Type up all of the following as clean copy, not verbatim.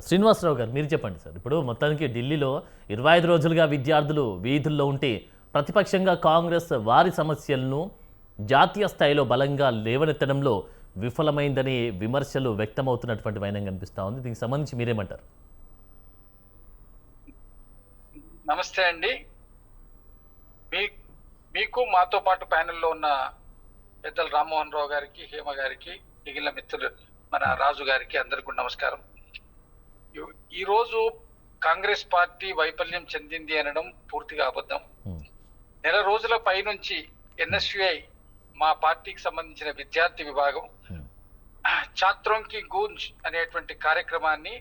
శ్రీనివాసరావు గారు మీరు చెప్పండి సార్. ఇప్పుడు మొత్తానికి ఢిల్లీలో 25 రోజులుగా విద్యార్థులు వీధుల్లో ఉంటే ప్రతిపక్షంగా కాంగ్రెస్ వారి సమస్యలను జాతీయ స్థాయిలో బలంగా లేవనెత్తడంలో విఫలమైందని విమర్శలు వ్యక్తమవుతున్నటువంటి వైనం కనిపిస్తూ ఉంది. దీనికి సంబంధించి మీరేమంటారు? నమస్తే అండి. మీకు మాతో పాటు ప్యానెల్లో ఉన్న పెద్దలు రామ్మోహన్ రావు గారికి, హేమ గారికి, మిగిలిన మిత్రులు మన రాజు గారికి అందరికీ నమస్కారం. ఈరోజు కాంగ్రెస్ పార్టీ వైఫల్యం చెందింది అనడం పూర్తిగా అబద్ధం. నెల రోజుల పైనుంచి ఎన్ఎస్యుఐ మా పార్టీకి సంబంధించిన విద్యార్థి విభాగం ఛాత్రోంకి గూంజ్ అనేటువంటి కార్యక్రమాన్ని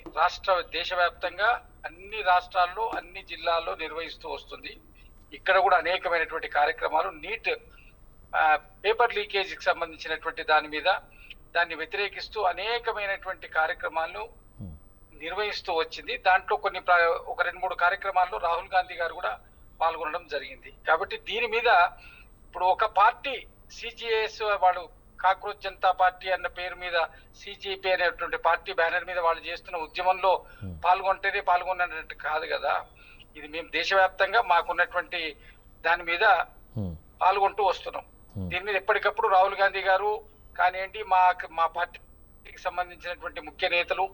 దేశవ్యాప్తంగా అన్ని రాష్ట్రాల్లో అన్ని జిల్లాల్లో నిర్వహిస్తూ వస్తుంది. ఇక్కడ కూడా అనేకమైనటువంటి కార్యక్రమాలు నీట్ పేపర్ లీకేజీకి సంబంధించినటువంటి దాన్ని వ్యతిరేకిస్తూ అనేకమైనటువంటి కార్యక్రమాలను నిర్వహిస్తూ వచ్చింది. దాంట్లో ఒక 2-3 కార్యక్రమాల్లో రాహుల్ గాంధీ గారు కూడా పాల్గొనడం జరిగింది. కాబట్టి దీని మీద ఇప్పుడు ఒక పార్టీ సిజిఎస్ వాళ్ళు కాక్రోచ్ జనతా పార్టీ అన్న పేరు మీద సిజిపి అనేటువంటి పార్టీ బ్యానర్ మీద వాళ్ళు చేస్తున్న ఉద్యమంలో పాల్గొన్నట్టు కాదు కదా. ఇది మేము దేశవ్యాప్తంగా మాకున్నటువంటి దాని మీద పాల్గొంటూ వస్తున్నాం. దీని మీద ఎప్పటికప్పుడు రాహుల్ గాంధీ గారు కానివ్వండి, మా పార్టీకి సంబంధించినటువంటి ముఖ్య నేతలు,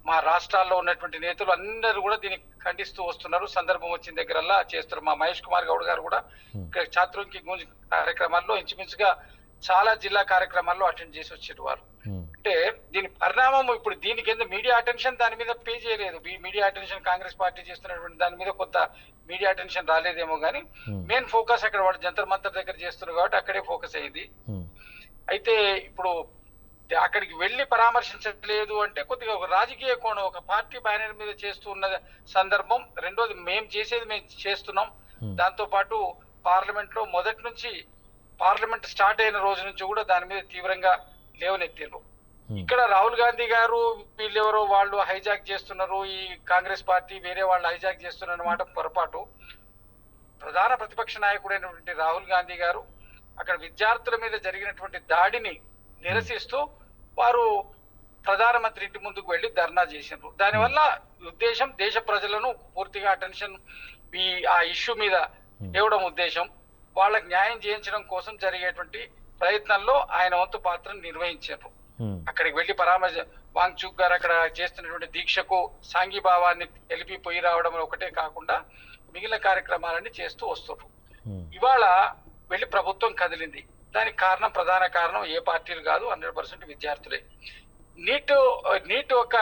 మా రాష్ట్రాల్లో ఉన్నటువంటి నేతలు అందరూ కూడా దీన్ని ఖండిస్తూ వస్తున్నారు. సందర్భం వచ్చిన దగ్గరల్లా చేస్తున్నారు. మా మహేష్ కుమార్ గౌడ్ గారు కూడా ఇక్కడ ఛాత్రోంకి గూంజ్ కార్యక్రమాల్లో ఇంచుమించుగా చాలా జిల్లా కార్యక్రమాల్లో అటెండ్ చేసి వచ్చారు వారు. అంటే దీని పరిణామం ఇప్పుడు దీని కింద మీడియా అటెన్షన్ దాని మీద పే చేయలేదు. మీడియా అటెన్షన్ కాంగ్రెస్ పార్టీ చేస్తున్నటువంటి దాని మీద కొంత మీడియా అటెన్షన్ రాలేదేమో కానీ మెయిన్ ఫోకస్ అక్కడ వాడు జంతర్ మంతర్ దగ్గర చేస్తున్నారు కాబట్టి అక్కడే ఫోకస్ అయింది. అయితే ఇప్పుడు అక్కడికి వెళ్ళి పరామర్శించట్లేదు అంటే కొద్దిగా ఒక రాజకీయ కోణం, ఒక పార్టీ బ్యానర్ మీద చేస్తున్న సందర్భం. రెండోది మేము చేస్తున్నాం. దాంతో పాటు పార్లమెంట్ లో మొదటి నుంచి పార్లమెంట్ స్టార్ట్ అయిన రోజు నుంచి కూడా దాని మీద తీవ్రంగా లేవనెత్తారు. ఇక్కడ రాహుల్ గాంధీ గారు వీళ్ళెవరో వాళ్ళు హైజాక్ చేస్తున్నారు, ఈ కాంగ్రెస్ పార్టీ వేరే వాళ్ళు హైజాక్ చేస్తున్నారు అన్నమాట పొరపాటు. ప్రధాన ప్రతిపక్ష నాయకుడైనటువంటి రాహుల్ గాంధీ గారు అక్కడ విద్యార్థుల మీద జరిగినటువంటి దాడిని నిరసిస్తూ వారు ప్రధానమంత్రి ఇంటి ముందుకు వెళ్లి ధర్నా చేసినారు. దానివల్ల ఉద్దేశం దేశ ప్రజలను పూర్తిగా అటెన్షన్ ఆ ఇష్యూ మీద ఇవ్వడం ఉద్దేశం. వాళ్ళకి న్యాయం చేయించడం కోసం జరిగేటువంటి ప్రయత్నంలో ఆయన వంతు పాత్రను నిర్వహించారు. అక్కడికి వెళ్లి వాంగ్చూక్ గారు అక్కడ చేస్తున్నటువంటి దీక్షకు సాంఘీభావాన్ని తెలిపి పోయి రావడం ఒకటే కాకుండా మిగిలిన కార్యక్రమాలన్నీ చేస్తూ వస్తారు. ఇవాళ వెళ్లి ప్రభుత్వం కదిలింది. దానికి ప్రధాన కారణం ఏ పార్టీలు కాదు, 100% విద్యార్థులే. నీట్ ఒక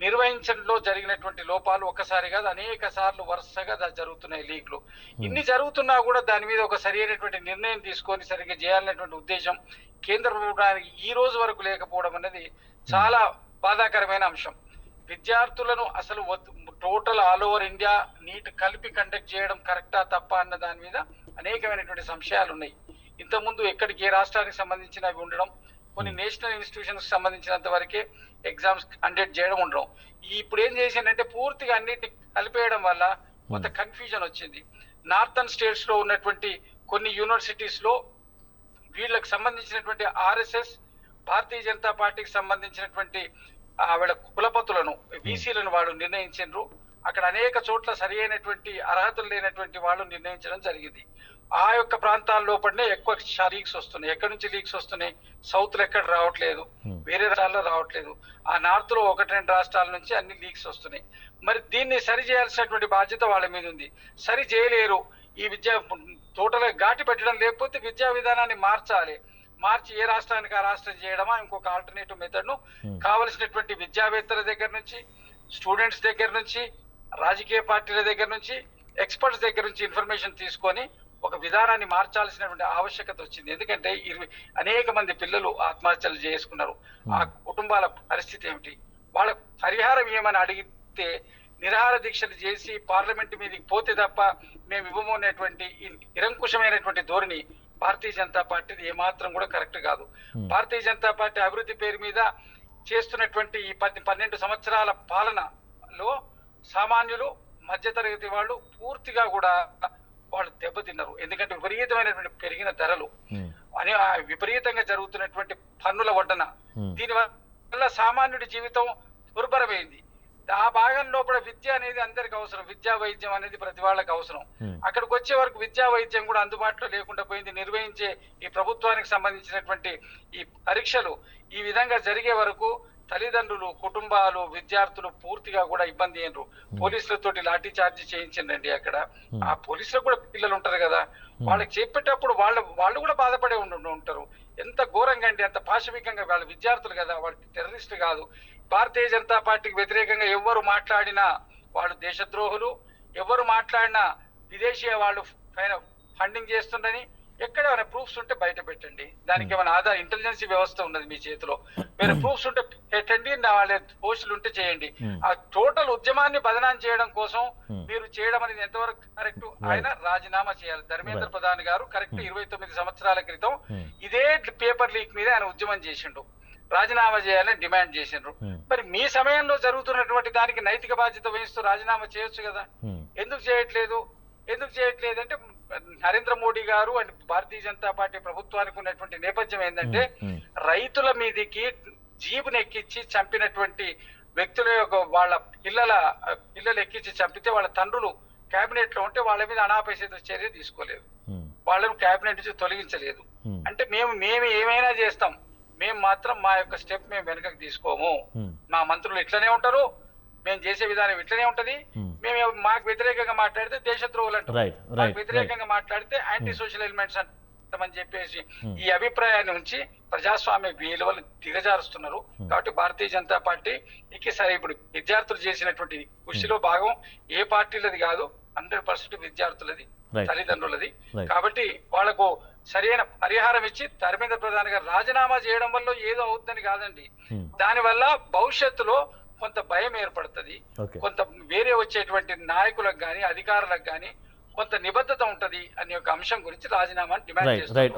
నిర్వహించడంలో జరిగినటువంటి లోపాలు ఒక్కసారి కాదు అనేక సార్లు వరుసగా జరుగుతున్నాయి లీగ్లు. ఇన్ని జరుగుతున్నా కూడా దాని మీద ఒక సరైనటువంటి నిర్ణయం తీసుకొని సరిగ్గా చేయాలనేటువంటి ఉద్దేశం కేంద్ర ప్రభుత్వానికి ఈ రోజు వరకు లేకపోవడం అనేది చాలా బాధాకరమైన అంశం. విద్యార్థులను అసలు total all over India NEET కలిపి కండక్ట్ చేయడం కరెక్టా తప్ప అన్న దాని మీద అనేకమైనటువంటి సంశయాలు ఉన్నాయి. ఇంతకుముందు ఎక్కడికి ఏ రాష్ట్రానికి సంబంధించినవి ఉండడం, కొన్ని నేషనల్ ఇన్స్టిట్యూషన్స్ సంబంధించినంత వరకే ఎగ్జామ్స్ కండక్ట్ చేయడం ఉండడం. ఇప్పుడు ఏం చేసిందంటే పూర్తిగా అన్నిటిని కలిపేయడం వల్ల కొంత కన్ఫ్యూజన్ వచ్చింది. నార్థన్ స్టేట్స్ లో ఉన్నటువంటి కొన్ని యూనివర్సిటీస్ లో వీళ్ళకి సంబంధించినటువంటి ఆర్ఎస్ఎస్, భారతీయ జనతా పార్టీకి సంబంధించినటువంటి వీళ్ళ కులపతులను వీసీలను వాళ్ళు నిర్ణయించారు. అక్కడ అనేక చోట్ల సరి అయినటువంటి అర్హతలు లేనటువంటి వాళ్ళు నిర్ణయించడం జరిగింది. ఆ యొక్క ప్రాంతాల్లో పడినే ఎక్కువ లీక్స్ వస్తున్నాయి. ఎక్కడి నుంచి లీక్స్ వస్తున్నాయి? సౌత్ లో ఎక్కడ రావట్లేదు, వేరే రాష్ట్రాల్లో రావట్లేదు. ఆ నార్త్ లో 1-2 రాష్ట్రాల నుంచి అన్ని లీక్స్ వస్తున్నాయి. మరి దీన్ని సరి చేయాల్సినటువంటి బాధ్యత వాళ్ళ మీద ఉంది. సరి చేయలేరు. ఈ టోటల్ గా ఘాటి పెట్టడం, లేకపోతే విద్యా విధానాన్ని మార్చి ఏ రాష్ట్రానికి ఆ రాష్ట్రం చేయడమా, ఇంకొక ఆల్టర్నేటివ్ మెథడ్ ను కావలసినటువంటి విద్యావేత్తల దగ్గర నుంచి, స్టూడెంట్స్ దగ్గర నుంచి, రాజకీయ పార్టీల దగ్గర నుంచి, ఎక్స్పర్ట్స్ దగ్గర నుంచి ఇన్ఫర్మేషన్ తీసుకొని ఒక విధానాన్ని మార్చాల్సినటువంటి ఆవశ్యకత వచ్చింది. ఎందుకంటే అనేక మంది పిల్లలు ఆత్మహత్యలు చేసుకున్నారు. ఆ కుటుంబాల పరిస్థితి ఏమిటి? వాళ్ళ పరిహారం ఏమని అడిగితే నిరాహార దీక్షలు చేసి పార్లమెంట్ మీదకి పోతే తప్ప మేము ఇవ్వము అనేటువంటి నిరంకుశమైనటువంటి ధోరణి భారతీయ జనతా పార్టీది ఏమాత్రం కూడా కరెక్ట్ కాదు. భారతీయ జనతా పార్టీ అభివృద్ధి పేరు మీద చేస్తున్నటువంటి ఈ 12 సంవత్సరాల పాలనలో సామాన్యులు, మధ్యతరగతి వాళ్ళు పూర్తిగా కూడా వాళ్ళు దెబ్బతిన్నారు. ఎందుకంటే విపరీతమైనటువంటి పెరిగిన ధరలు, విపరీతంగా జరుగుతున్నటువంటి పన్నుల వడ్డన, దీనివల్ల సామాన్యుడి జీవితం దుర్భరమైంది. ఆ భాగం లోపల విద్య అనేది అందరికి అవసరం. విద్యా వైద్యం అనేది ప్రతి వాళ్ళకి అవసరం. అక్కడికి వచ్చే వరకు విద్యా వైద్యం కూడా అందుబాటులో లేకుండా పోయింది. నిర్వహించే ఈ ప్రభుత్వానికి సంబంధించినటువంటి ఈ పరీక్షలు ఈ విధంగా జరిగే వరకు తల్లిదండ్రులు, కుటుంబాలు, విద్యార్థులు పూర్తిగా కూడా ఇబ్బంది అయినరు. పోలీసులతోటి లాఠీ చార్జ్ చేయించిందండి అక్కడ. ఆ పోలీసులకు కూడా పిల్లలు ఉంటారు కదా, వాళ్ళకి చెప్పేటప్పుడు వాళ్ళు కూడా బాధపడే ఉంటారు. ఎంత ఘోరంగా అండి, అంత పాశవికంగా. వాళ్ళ విద్యార్థులు కదా, వాళ్ళు టెర్రరిస్టులు కాదు. భారతీయ జనతా పార్టీకి వ్యతిరేకంగా ఎవరు మాట్లాడినా వాళ్ళు దేశద్రోహులు, ఎవరు మాట్లాడినా విదేశీయ వాళ్ళు ఫండింగ్ చేస్తుండని ఎక్కడైనా ప్రూఫ్స్ ఉంటే బయట పెట్టండి. దానికి ఏమైనా ఆధార్ ఇంటెలిజెన్స్ వ్యవస్థ ఉన్నది మీ చేతిలో, వేరే ప్రూఫ్స్ ఉంటే పెట్టండి, వాళ్ళ పోస్టులు ఉంటే చేయండి. ఆ టోటల్ ఉద్యమాన్ని బదనాం చేయడం కోసం మీరు చేయడం అనేది ఎంతవరకు కరెక్ట్? ఆయన రాజీనామా చేయాలి. ధర్మేంద్ర ప్రధాన్ గారు కరెక్ట్ 29 సంవత్సరాల క్రితం ఇదే పేపర్ లీక్ మీద ఆయన ఉద్యమం చేసిండు, రాజీనామా చేయాలని డిమాండ్ చేసిండ్రు. మరి మీ సమయంలో జరుగుతున్నటువంటి దానికి నైతిక బాధ్యత వహిస్తూ రాజీనామా చేయొచ్చు కదా, ఎందుకు చేయట్లేదు? ఎందుకు చేయట్లేదు అంటే నరేంద్ర మోడీ గారు అండ్ భారతీయ జనతా పార్టీ ప్రభుత్వానికి ఉన్నటువంటి నేపథ్యం ఏంటంటే రైతుల మీదికి జీబుని ఎక్కించి చంపినటువంటి వ్యక్తుల యొక్క వాళ్ళ పిల్లలు ఎక్కించి చంపితే వాళ్ళ తండ్రులు కేబినెట్ లో ఉంటే వాళ్ళ మీద అనాపేక్షిత చర్య తీసుకోలేదు, వాళ్ళను కేబినెట్ నుంచి తొలగించలేదు. అంటే మేము ఏమైనా చేస్తాం, మేము మాత్రం మా యొక్క స్టెప్ మేము వెనకకు తీసుకోము. మా మంత్రులు ఇట్లనే ఉంటారు, మేము చేసే విధానం ఇట్లనే ఉంటది. మేము మాకు వ్యతిరేకంగా మాట్లాడితే దేశద్రోహులు అంటారు, మాకు వ్యతిరేకంగా మాట్లాడితే యాంటీ సోషల్ ఎలిమెంట్స్ అంటామని చెప్పేసి ఈ అభిప్రాయాన్ని ఉంచి ప్రజాస్వామ్య విలువలు దిగజారుస్తున్నారు. కాబట్టి భారతీయ జనతా పార్టీ సరే ఇప్పుడు విద్యార్థులు చేసినటువంటి కృషిలో భాగం ఏ పార్టీలది కాదు, 100% విద్యార్థులది, తల్లిదండ్రులది. కాబట్టి వాళ్లకు సరైన పరిహారం ఇచ్చి ధర్మేంద్ర ప్రధాన్ గారు రాజీనామా చేయడం వల్ల ఏదో అవుతుందని కాదండి, దానివల్ల భవిష్యత్తులో కొంత భయం ఏర్పడుతుంది, కొంత వేరే వచ్చేటువంటి నాయకులకు గాని అధికారులకు గాని కొంత నిబద్ధత ఉంటది అనే ఒక అంశం గురించి రాజీనామాని డిమాండ్ చేస్తారు.